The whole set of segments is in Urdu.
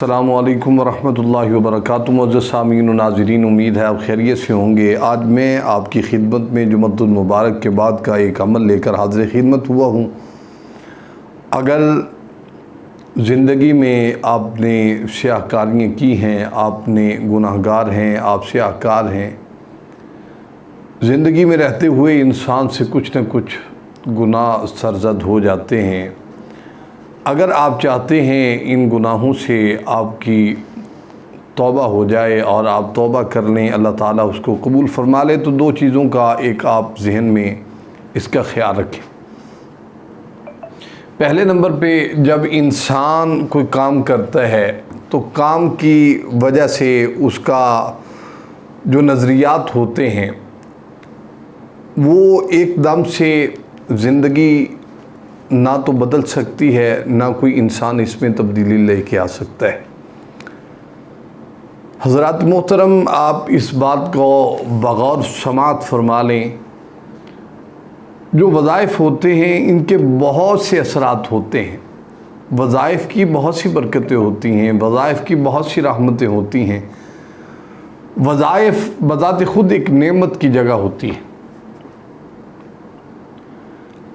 السلام علیکم ورحمۃ اللہ وبرکاتہ۔ معزز سامعین و ناظرین، امید ہے آپ خیریت سے ہوں گے۔ آج میں آپ کی خدمت میں جمعۃ المبارک کے بعد کا ایک عمل لے کر حاضر خدمت ہوا ہوں۔ اگر زندگی میں آپ نے سیاہ کاریاں کی ہیں، آپ نے گناہ گار ہیں، آپ سیاہ کار ہیں، زندگی میں رہتے ہوئے انسان سے کچھ نہ کچھ گناہ سرزد ہو جاتے ہیں۔ اگر آپ چاہتے ہیں ان گناہوں سے آپ کی توبہ ہو جائے اور آپ توبہ کر لیں، اللہ تعالیٰ اس کو قبول فرما لے، تو دو چیزوں کا ایک آپ ذہن میں اس کا خیال رکھیں۔ پہلے نمبر پہ جب انسان کوئی کام کرتا ہے تو کام کی وجہ سے اس کا جو نظریات ہوتے ہیں وہ ایک دم سے زندگی نہ تو بدل سکتی ہے، نہ کوئی انسان اس میں تبدیلی لے کے آ سکتا ہے۔ حضرات محترم، آپ اس بات کو بغور سماعت فرما لیں، جو وظائف ہوتے ہیں ان کے بہت سے اثرات ہوتے ہیں، وظائف کی بہت سی برکتیں ہوتی ہیں، وظائف کی بہت سی رحمتیں ہوتی ہیں، وظائف بذات خود ایک نعمت کی جگہ ہوتی ہے۔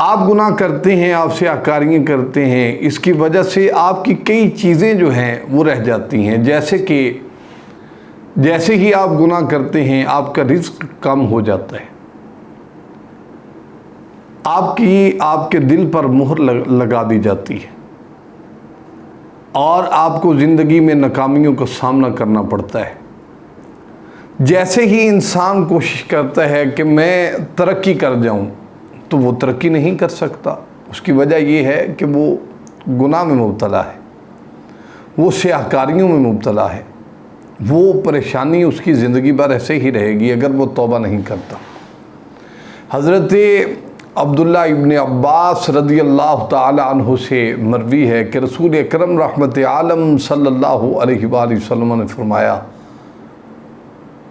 آپ گناہ کرتے ہیں، آپ سیاہ کاریاں کرتے ہیں، اس کی وجہ سے آپ کی کئی چیزیں جو ہیں وہ رہ جاتی ہیں، جیسے ہی آپ گناہ کرتے ہیں آپ کا رزق کم ہو جاتا ہے، آپ کے دل پر مہر لگا دی جاتی ہے اور آپ کو زندگی میں ناکامیوں کا سامنا کرنا پڑتا ہے۔ جیسے ہی انسان کوشش کرتا ہے کہ میں ترقی کر جاؤں تو وہ ترقی نہیں کر سکتا۔ اس کی وجہ یہ ہے کہ وہ گناہ میں مبتلا ہے، وہ سیاہ کاریوں میں مبتلا ہے، وہ پریشانی اس کی زندگی بھر ایسے ہی رہے گی اگر وہ توبہ نہیں کرتا۔ حضرت عبداللہ ابن عباس رضی اللہ تعالی عنہ سے مروی ہے کہ رسول اکرم رحمت عالم صلی اللہ علیہ وآلہ وسلم نے فرمایا،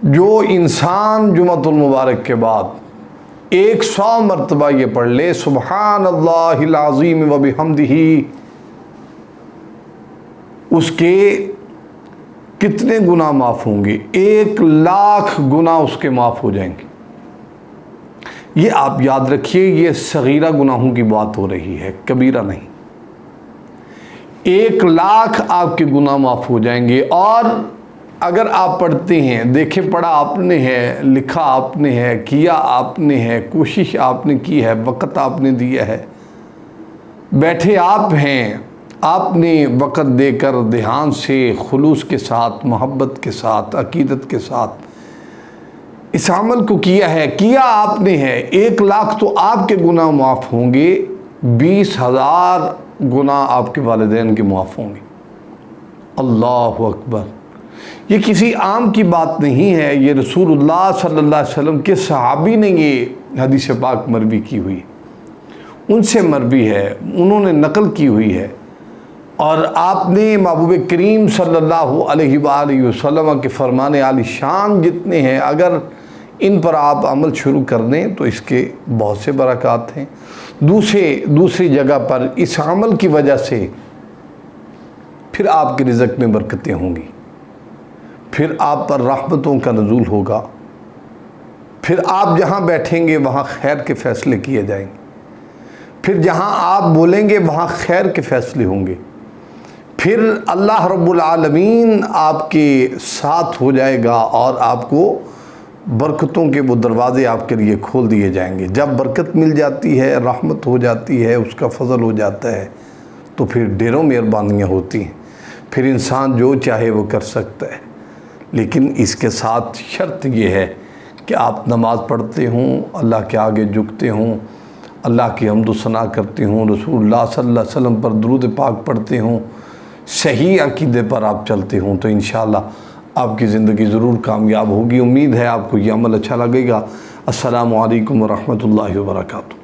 جو انسان جمعۃ المبارک کے بعد 100 مرتبہ یہ پڑھ لے سبحان اللہ العظیم و بحمدہ، اس کے کتنے گناہ معاف ہوں گے؟ 1,00,000 گناہ اس کے معاف ہو جائیں گے۔ یہ آپ یاد رکھیے، یہ صغیرہ گناہوں کی بات ہو رہی ہے، کبیرہ نہیں۔ 1,00,000 آپ کے گناہ معاف ہو جائیں گے۔ اور اگر آپ پڑھتے ہیں، دیکھیں پڑھا آپ نے ہے، لکھا آپ نے ہے، کیا آپ نے ہے، کوشش آپ نے کی ہے، وقت آپ نے دیا ہے، بیٹھے آپ ہیں، آپ نے وقت دے کر دھیان سے خلوص کے ساتھ، محبت کے ساتھ، عقیدت کے ساتھ اس عمل کو کیا ہے، کیا آپ نے ہے، 1,00,000 تو آپ کے گناہ معاف ہوں گے، 20,000 گناہ آپ کے والدین کے معاف ہوں گے۔ اللہ اکبر! یہ کسی عام کی بات نہیں ہے، یہ رسول اللہ صلی اللہ علیہ وسلم کے صحابی نے یہ حدیث پاک مروی کی ہوئی، ان سے مروی ہے، انہوں نے نقل کی ہوئی ہے۔ اور آپ نے محبوب کریم صلی اللہ علیہ وآلہ وسلم کے فرمان عالی شان جتنے ہیں، اگر ان پر آپ عمل شروع کر دیں تو اس کے بہت سے برکات ہیں۔ دوسری جگہ پر اس عمل کی وجہ سے پھر آپ کے رزق میں برکتیں ہوں گی، پھر آپ پر رحمتوں کا نزول ہوگا، پھر آپ جہاں بیٹھیں گے وہاں خیر کے فیصلے کیے جائیں گے، پھر جہاں آپ بولیں گے وہاں خیر کے فیصلے ہوں گے، پھر اللہ رب العالمین آپ کے ساتھ ہو جائے گا اور آپ کو برکتوں کے وہ دروازے آپ کے لیے کھول دیے جائیں گے۔ جب برکت مل جاتی ہے، رحمت ہو جاتی ہے، اس کا فضل ہو جاتا ہے، تو پھر ڈھیروں مہربانیاں ہوتی ہیں، پھر انسان جو چاہے وہ کر سکتا ہے۔ لیکن اس کے ساتھ شرط یہ ہے کہ آپ نماز پڑھتے ہوں، اللہ کے آگے جھکتے ہوں، اللہ کی حمد و ثنا کرتے ہوں، رسول اللہ صلی اللہ علیہ وسلم پر درود پاک پڑھتے ہوں، صحیح عقیدے پر آپ چلتے ہوں، تو انشاءاللہ آپ کی زندگی ضرور کامیاب ہوگی۔ امید ہے آپ کو یہ عمل اچھا لگے گا۔ السلام علیکم ورحمۃ اللہ وبرکاتہ۔